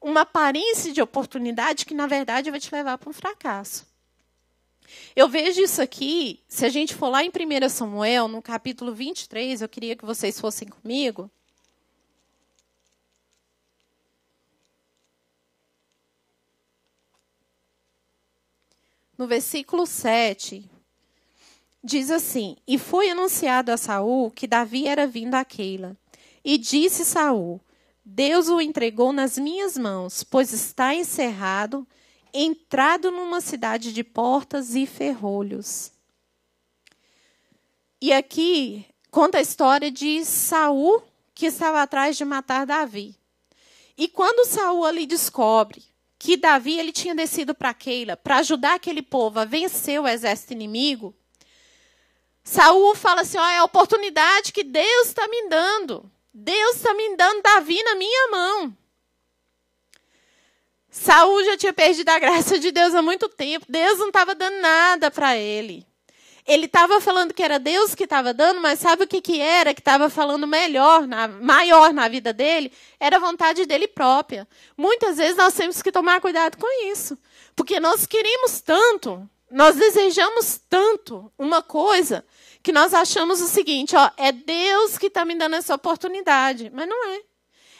uma aparência de oportunidade que, na verdade, vai te levar para um fracasso. Eu vejo isso aqui, se a gente for lá em 1 Samuel, no capítulo 23, eu queria que vocês fossem comigo. No versículo 7, diz assim, e foi anunciado a Saul que Davi era vindo a Keila. E disse Saul, Deus o entregou nas minhas mãos, pois está encerrado, entrado numa cidade de portas e ferrolhos. E aqui conta a história de Saul, que estava atrás de matar Davi. E quando Saul ali descobre que Davi ele tinha descido para Keila para ajudar aquele povo a vencer o exército inimigo, Saul fala assim, é a oportunidade que Deus está me dando. Deus está me dando Davi na minha mão. Saul já tinha perdido a graça de Deus há muito tempo. Deus não estava dando nada para ele. Ele estava falando que era Deus que estava dando, mas sabe o que era que estava falando maior na vida dele? Era a vontade dele própria. Muitas vezes nós temos que tomar cuidado com isso. Porque nós queremos tanto, nós desejamos tanto uma coisa, que nós achamos o seguinte, é Deus que está me dando essa oportunidade. Mas não é.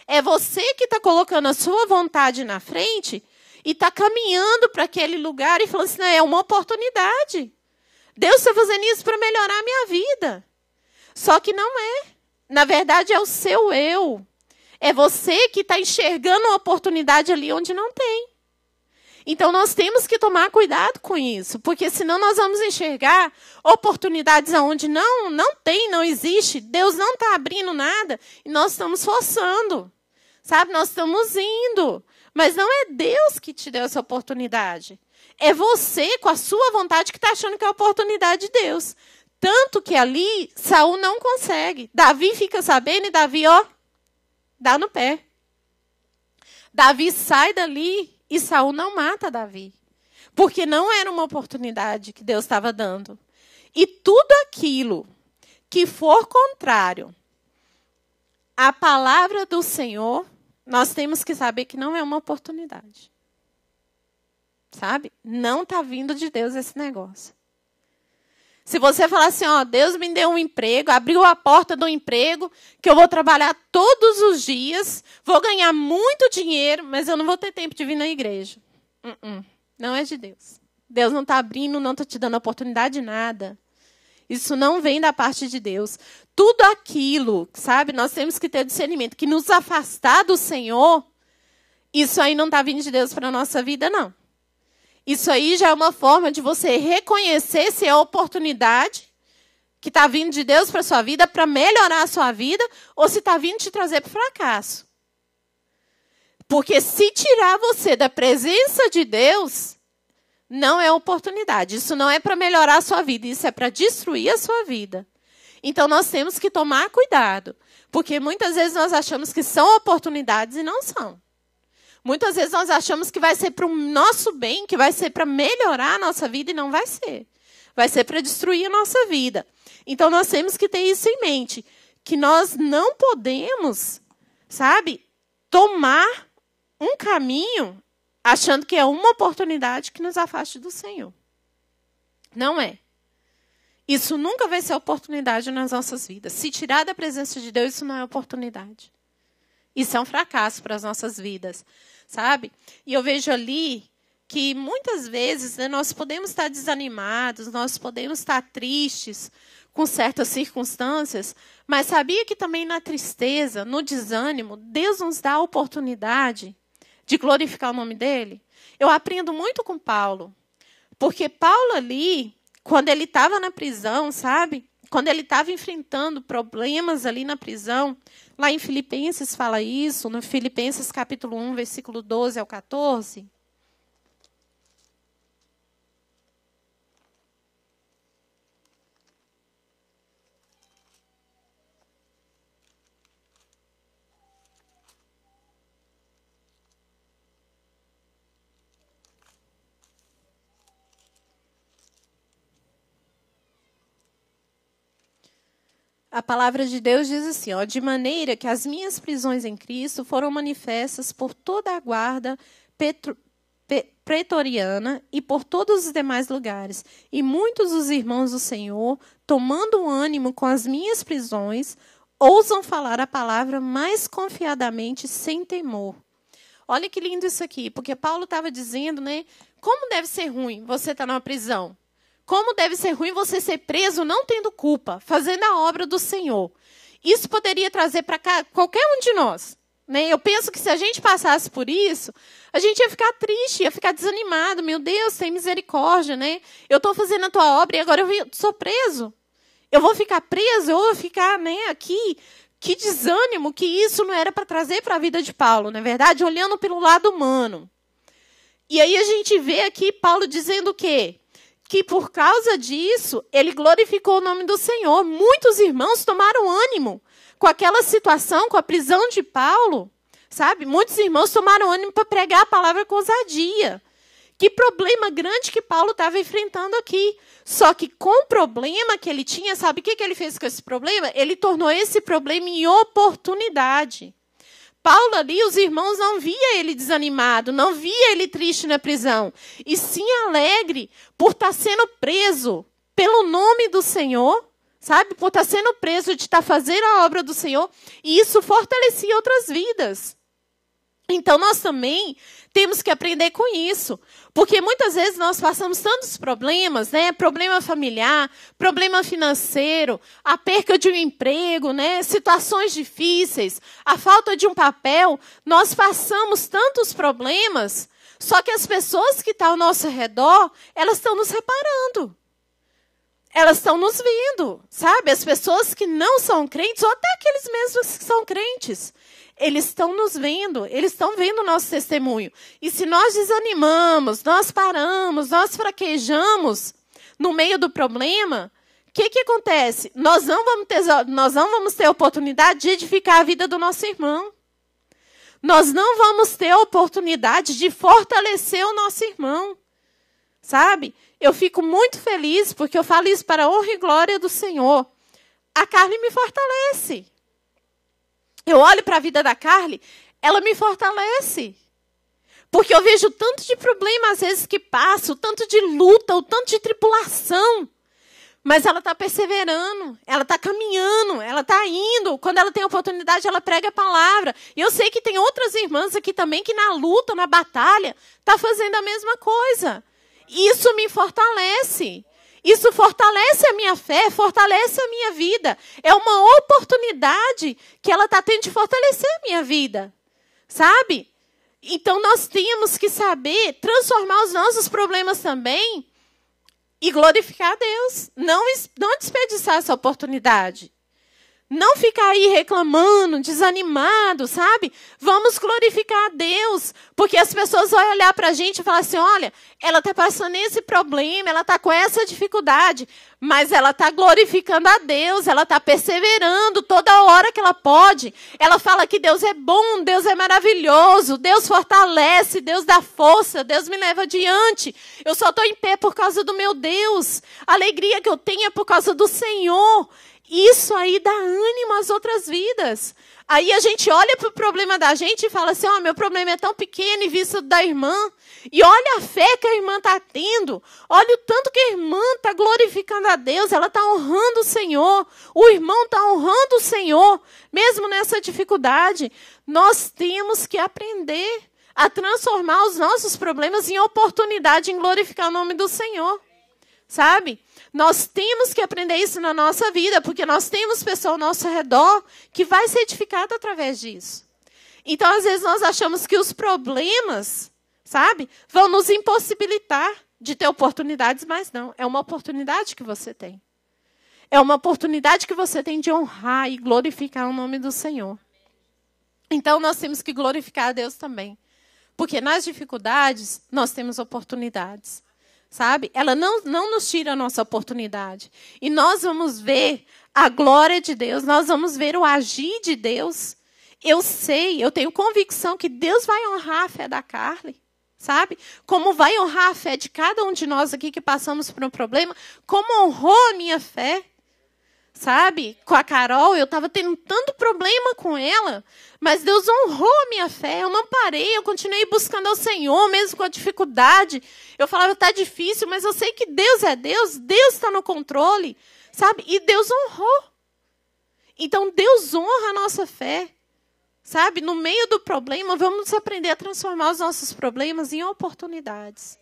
É você que está colocando a sua vontade na frente e está caminhando para aquele lugar e falando assim, não, é uma oportunidade. Deus está fazendo isso para melhorar a minha vida. Só que não é. Na verdade, é o seu eu. É você que está enxergando uma oportunidade ali onde não tem. Então, nós temos que tomar cuidado com isso. Porque senão nós vamos enxergar oportunidades onde não tem, não existe. Deus não está abrindo nada e nós estamos forçando. Sabe? Nós estamos indo. Mas não é Deus que te deu essa oportunidade. É você, com a sua vontade, que está achando que é a oportunidade de Deus. Tanto que ali, Saul não consegue. Davi fica sabendo e Davi, dá no pé. Davi sai dali e Saul não mata Davi. Porque não era uma oportunidade que Deus estava dando. E tudo aquilo que for contrário à palavra do Senhor, nós temos que saber que não é uma oportunidade. Sabe? Não está vindo de Deus esse negócio. Se você falar assim, ó, Deus me deu um emprego, abriu a porta do emprego, que eu vou trabalhar todos os dias, vou ganhar muito dinheiro, mas eu não vou ter tempo de vir na igreja. Não é de Deus. Deus não está abrindo, não está te dando oportunidade de nada. Isso não vem da parte de Deus. Tudo aquilo, sabe, nós temos que ter discernimento, que nos afastar do Senhor, isso aí não está vindo de Deus para a nossa vida, não. Isso aí já é uma forma de você reconhecer se é a oportunidade que está vindo de Deus para a sua vida, para melhorar a sua vida, ou se está vindo te trazer para o fracasso. Porque se tirar você da presença de Deus, não é oportunidade. Isso não é para melhorar a sua vida, isso é para destruir a sua vida. Então, nós temos que tomar cuidado, porque muitas vezes nós achamos que são oportunidades e não são. Muitas vezes nós achamos que vai ser para o nosso bem, que vai ser para melhorar a nossa vida, e não vai ser. Vai ser para destruir a nossa vida. Então, nós temos que ter isso em mente, que nós não podemos, sabe, tomar um caminho achando que é uma oportunidade que nos afaste do Senhor. Não é. Isso nunca vai ser oportunidade nas nossas vidas. Se tirar da presença de Deus, isso não é oportunidade. Isso é um fracasso para as nossas vidas, sabe? E eu vejo ali que muitas vezes, né, nós podemos estar desanimados, nós podemos estar tristes com certas circunstâncias, mas sabia que também na tristeza, no desânimo, Deus nos dá a oportunidade de glorificar o nome dele? Eu aprendo muito com Paulo, porque Paulo ali, quando ele estava na prisão, sabe? Quando ele estava enfrentando problemas ali na prisão, lá em Filipenses fala isso, no Filipenses capítulo 1, versículo 12 ao 14. A palavra de Deus diz assim, ó, de maneira que as minhas prisões em Cristo foram manifestas por toda a guarda pretoriana e por todos os demais lugares. E muitos dos irmãos do Senhor, tomando ânimo com as minhas prisões, ousam falar a palavra mais confiadamente, sem temor. Olha que lindo isso aqui, porque Paulo estava dizendo, né, como deve ser ruim você estar numa prisão. Como deve ser ruim você ser preso não tendo culpa, fazendo a obra do Senhor. Isso poderia trazer para cá qualquer um de nós. Né? Eu penso que se a gente passasse por isso, a gente ia ficar triste, ia ficar desanimado. Meu Deus, tem misericórdia, né? Eu estou fazendo a tua obra e agora eu sou preso. Eu vou ficar preso, eu vou ficar, né, aqui. Que desânimo que isso não era para trazer para a vida de Paulo, não é verdade? Olhando pelo lado humano. E aí a gente vê aqui Paulo dizendo o quê? Que por causa disso, ele glorificou o nome do Senhor. Muitos irmãos tomaram ânimo com aquela situação, com a prisão de Paulo, sabe? Muitos irmãos tomaram ânimo para pregar a palavra com ousadia. Que problema grande que Paulo estava enfrentando aqui. Só que com o problema que ele tinha, sabe o que ele fez com esse problema? Ele tornou esse problema em oportunidade. Paulo ali, os irmãos não via ele desanimado, não via ele triste na prisão, e sim alegre por estar sendo preso pelo nome do Senhor, sabe? Por estar sendo preso, de estar fazendo a obra do Senhor, e isso fortalecia outras vidas. Então, nós também temos que aprender com isso, porque muitas vezes nós passamos tantos problemas, né? Problema familiar, problema financeiro, a perca de um emprego, né? Situações difíceis, a falta de um papel. Nós passamos tantos problemas, só que as pessoas que estão ao nosso redor, elas estão nos reparando. Elas estão nos vendo, sabe? As pessoas que não são crentes, ou até aqueles mesmos que são crentes, eles estão nos vendo, eles estão vendo o nosso testemunho. E se nós desanimamos, nós paramos, nós fraquejamos no meio do problema, o que acontece? Nós não vamos ter oportunidade de edificar a vida do nosso irmão. Nós não vamos ter oportunidade de fortalecer o nosso irmão. Sabe? Eu fico muito feliz, porque eu falo isso para a honra e glória do Senhor. A Carly me fortalece. Eu olho para a vida da Carly, ela me fortalece. Porque eu vejo tanto de problema, às vezes, que passa, o tanto de luta, o tanto de tribulação. Mas ela está perseverando, ela está caminhando, ela está indo. Quando ela tem oportunidade, ela prega a palavra. E eu sei que tem outras irmãs aqui também que na luta, na batalha, está fazendo a mesma coisa. Isso me fortalece. Isso fortalece a minha fé, fortalece a minha vida. É uma oportunidade que ela está tendo de fortalecer a minha vida. Sabe? Então nós temos que saber transformar os nossos problemas também e glorificar a Deus. Não desperdiçar essa oportunidade. Não ficar aí reclamando, desanimado, sabe? Vamos glorificar a Deus. Porque as pessoas vão olhar para a gente e falar assim, olha, ela está passando esse problema, ela está com essa dificuldade, mas ela está glorificando a Deus, ela está perseverando toda hora que ela pode. Ela fala que Deus é bom, Deus é maravilhoso, Deus fortalece, Deus dá força, Deus me leva adiante. Eu só estou em pé por causa do meu Deus. A alegria que eu tenho é por causa do Senhor. Isso aí dá ânimo às outras vidas. Aí a gente olha para o problema da gente e fala assim, meu problema é tão pequeno em vista da irmã. E olha a fé que a irmã está tendo. Olha o tanto que a irmã está glorificando a Deus. Ela está honrando o Senhor. O irmão está honrando o Senhor. Mesmo nessa dificuldade. Nós temos que aprender a transformar os nossos problemas em oportunidade em glorificar o nome do Senhor. Sabe? Nós temos que aprender isso na nossa vida, porque nós temos pessoas ao nosso redor que vai ser edificada através disso. Então, às vezes, nós achamos que os problemas, sabe, vão nos impossibilitar de ter oportunidades, mas não. É uma oportunidade que você tem. É uma oportunidade que você tem de honrar e glorificar o nome do Senhor. Então, nós temos que glorificar a Deus também. Porque nas dificuldades, nós temos oportunidades. Sabe? Ela não nos tira a nossa oportunidade. E nós vamos ver a glória de Deus, nós vamos ver o agir de Deus. Eu tenho convicção que Deus vai honrar a fé da Carly, sabe? Como vai honrar a fé de cada um de nós aqui que passamos por um problema, como honrou a minha fé. Sabe? Com a Carol, eu estava tendo tanto problema com ela, mas Deus honrou a minha fé. Eu não parei, eu continuei buscando ao Senhor, mesmo com a dificuldade. Eu falava, está difícil, mas eu sei que Deus é Deus, Deus está no controle, sabe? E Deus honrou. Então, Deus honra a nossa fé, sabe? No meio do problema, vamos aprender a transformar os nossos problemas em oportunidades,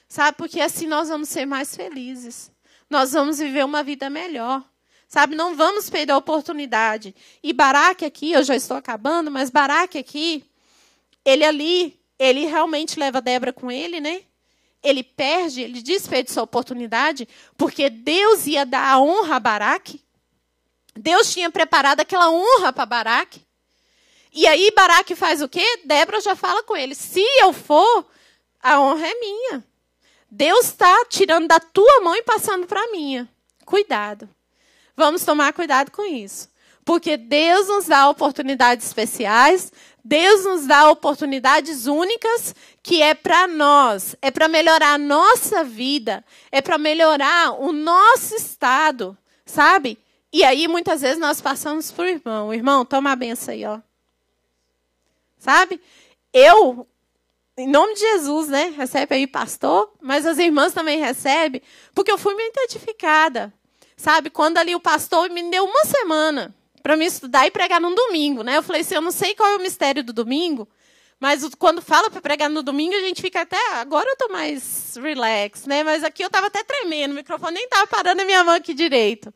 sabe? Porque assim nós vamos ser mais felizes. Nós vamos viver uma vida melhor. Sabe, não vamos perder a oportunidade. E Baraque aqui, eu já estou acabando, mas Baraque aqui, ele realmente leva Débora com ele, né? Ele desperdiçou a oportunidade, porque Deus ia dar a honra a Baraque. Deus tinha preparado aquela honra para Baraque. E aí Baraque faz o quê? Débora já fala com ele, se eu for, a honra é minha. Deus está tirando da tua mão e passando para a minha. Cuidado. Vamos tomar cuidado com isso. Porque Deus nos dá oportunidades especiais, Deus nos dá oportunidades únicas, que é para nós, é para melhorar a nossa vida, é para melhorar o nosso estado, sabe? E aí, muitas vezes, nós passamos por irmão. Irmão, toma a benção aí, ó. Sabe? Eu, em nome de Jesus, né? Recebe aí pastor, mas as irmãs também recebem, porque eu fui muito edificada. Sabe, quando ali o pastor me deu uma semana para me estudar e pregar no domingo, né? Eu falei assim, eu não sei qual é o mistério do domingo, mas quando fala para pregar no domingo, a gente fica até... Agora eu estou mais relax, né? Mas aqui eu estava até tremendo, o microfone nem estava parando a minha mão aqui direito.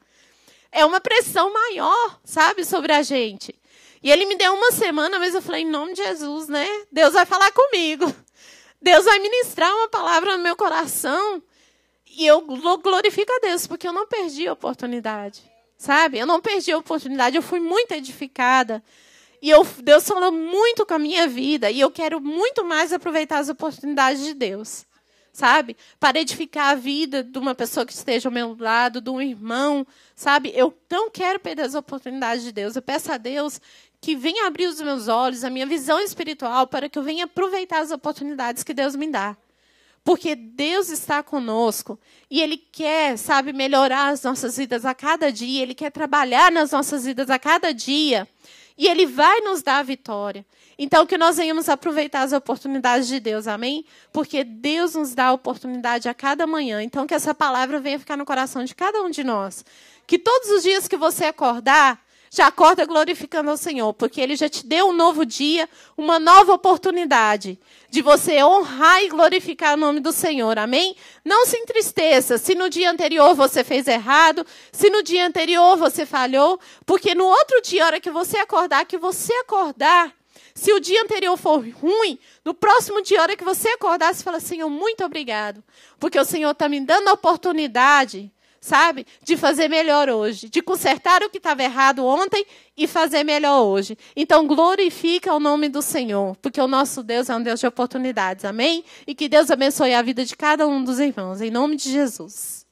É uma pressão maior, sabe, sobre a gente. E ele me deu uma semana, mas eu falei, em nome de Jesus, né? Deus vai falar comigo. Deus vai ministrar uma palavra no meu coração. E eu glorifico a Deus, porque eu não perdi a oportunidade, sabe? Eu não perdi a oportunidade, eu fui muito edificada. E Deus falou muito com a minha vida, e eu quero muito mais aproveitar as oportunidades de Deus, sabe? Para edificar a vida de uma pessoa que esteja ao meu lado, de um irmão, sabe? Eu não quero perder as oportunidades de Deus. Eu peço a Deus que venha abrir os meus olhos, a minha visão espiritual, para que eu venha aproveitar as oportunidades que Deus me dá. Porque Deus está conosco e Ele quer, sabe, melhorar as nossas vidas a cada dia. Ele quer trabalhar nas nossas vidas a cada dia. E Ele vai nos dar a vitória. Então, que nós venhamos aproveitar as oportunidades de Deus, amém? Porque Deus nos dá a oportunidade a cada manhã. Então, que essa palavra venha ficar no coração de cada um de nós. Que todos os dias que você acordar, já acorda glorificando ao Senhor, porque Ele já te deu um novo dia, uma nova oportunidade de você honrar e glorificar o nome do Senhor, amém? Não se entristeça se no dia anterior você fez errado, se no dia anterior você falhou, porque no outro dia, a hora que você acordar, se o dia anterior for ruim, no próximo dia, a hora que você acordar, você fala, Senhor, muito obrigado, porque o Senhor está me dando a oportunidade, sabe, de fazer melhor hoje, de consertar o que estava errado ontem e fazer melhor hoje. Então, glorifica o nome do Senhor, porque o nosso Deus é um Deus de oportunidades, amém? E que Deus abençoe a vida de cada um dos irmãos, em nome de Jesus.